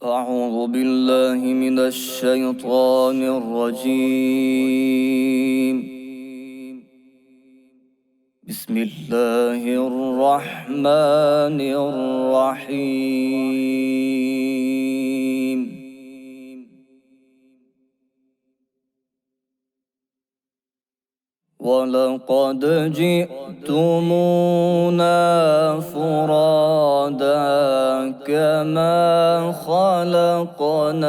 أعوذ بالله من الشيطان الرجيم. بسم الله الرحمن الرحيم. ولقد جئتمونا فرادا كما خلقناكم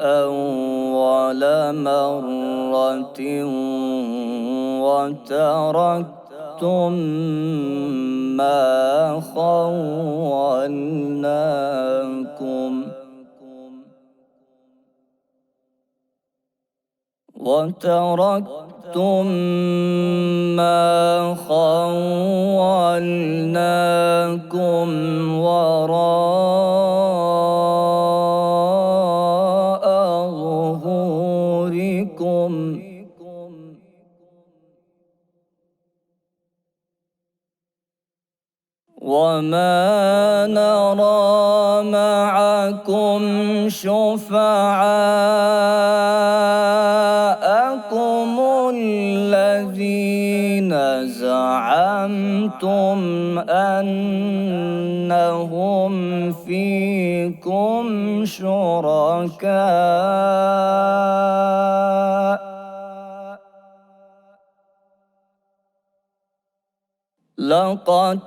أول مرة وتركتم ما خولناكم وراء ظهوركم وما نرى معكم شفعاءكم الذين زعمتم أنهم فيكم شركاء لقد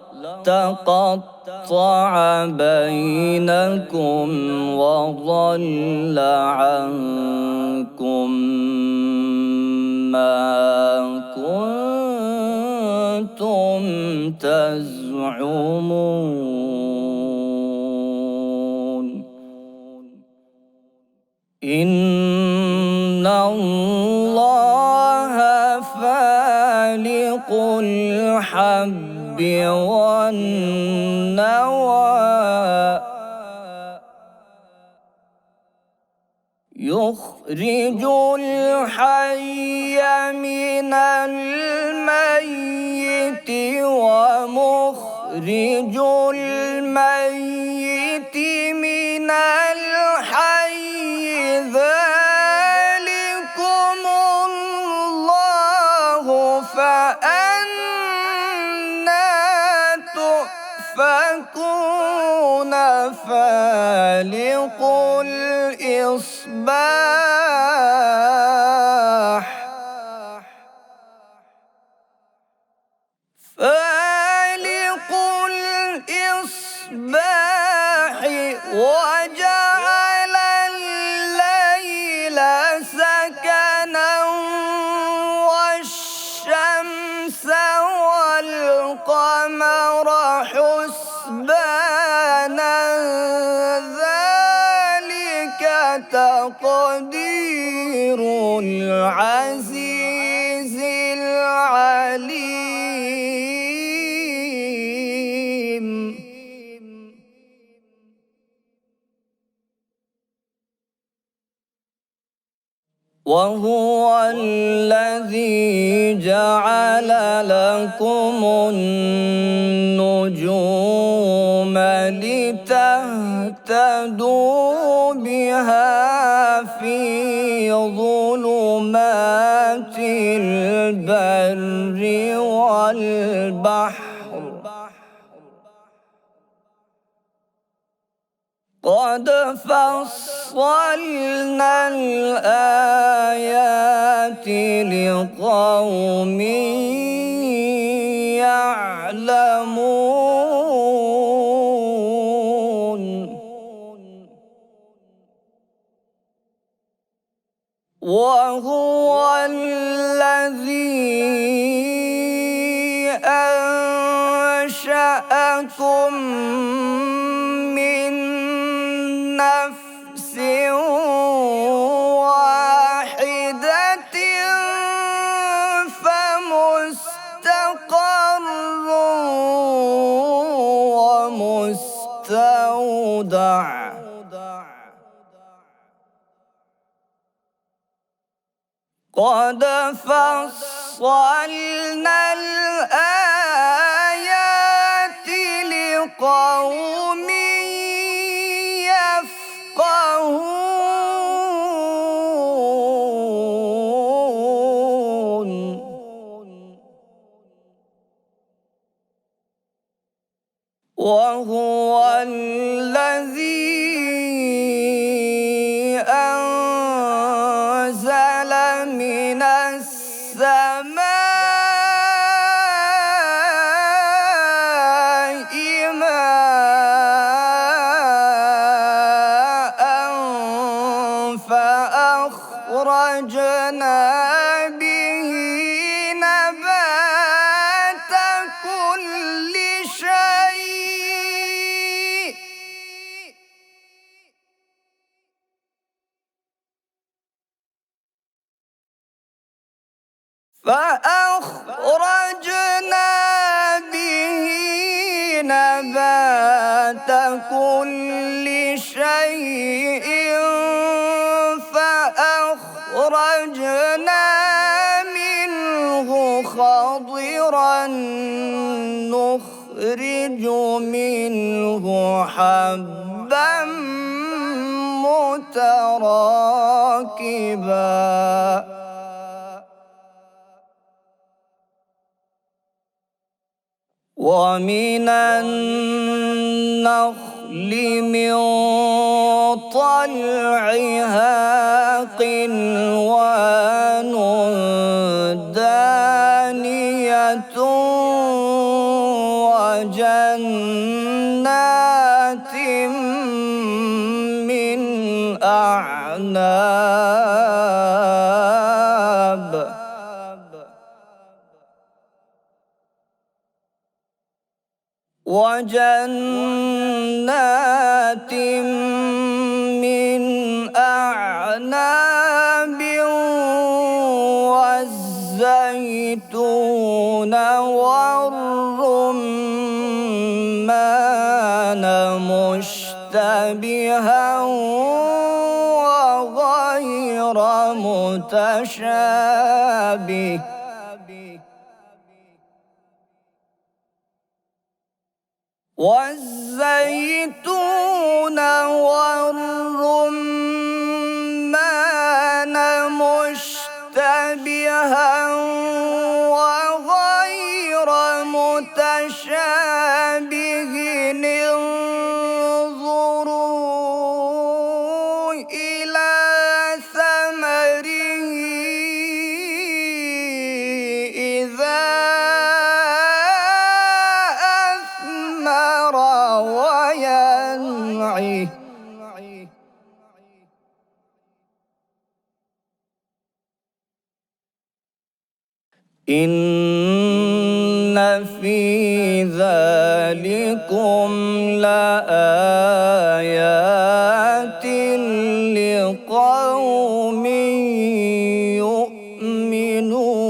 تقطع بينكم وضل عنكم ما كنتم تزعمون. إن الله فالق الحب والنوى يخرج الحي من الميت ومخرج الميت من الحي ذلكم الله فأنى تؤفكون فالق الإصباح وجعل الليل سكنا والشمس والقمر حسبانا ذلك تقدير العزيز العليم. وهو الذي جعل لكم النجوم لتهتدوا بها في ظلمات البر والبحر قد فصلنا الآيات لقوم يعلمون. وهو الذي أنشأكم من نفس واحدة فمستقر ومستودع قد فصلنا الآيات لقوم يفقهون وهو الذي أنزل من السماء ماء فأخرجنا به نبات كل شيء فأخرجنا به نبات كل شيء فأخرجنا منه خضرا نخرج منه حبا متراكبا ومن النخل من طلعها قنوان دانية وجنات من أعناب والزيتون والرمان مشتبها وغير متشابه والزيتون والرمان مشتبها وغير متشابه انظروا إلى ثمره إذا أثمر وينعه إن في ذلكم لآيات لقوم يؤمنون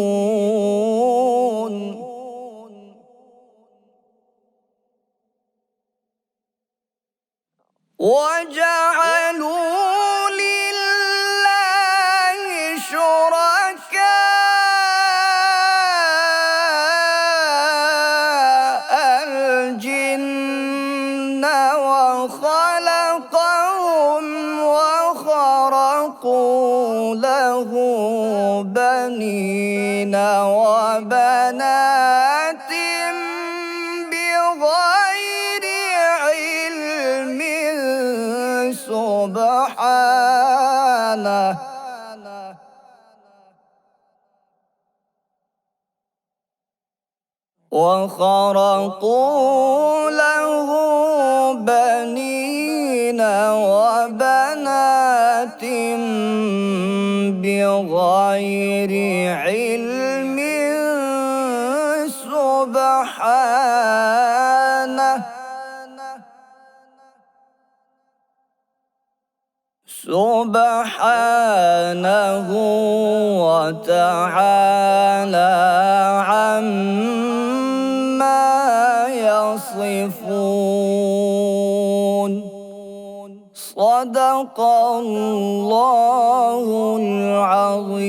وجعلوا لله شركاء الجن وخلقهم وخرقوا له بنين وبنات بغير علم سبحانه وخرقوا له بنين وبنات بغير علم سبحانه وتعالى عما يصفون صدق الله العظيم.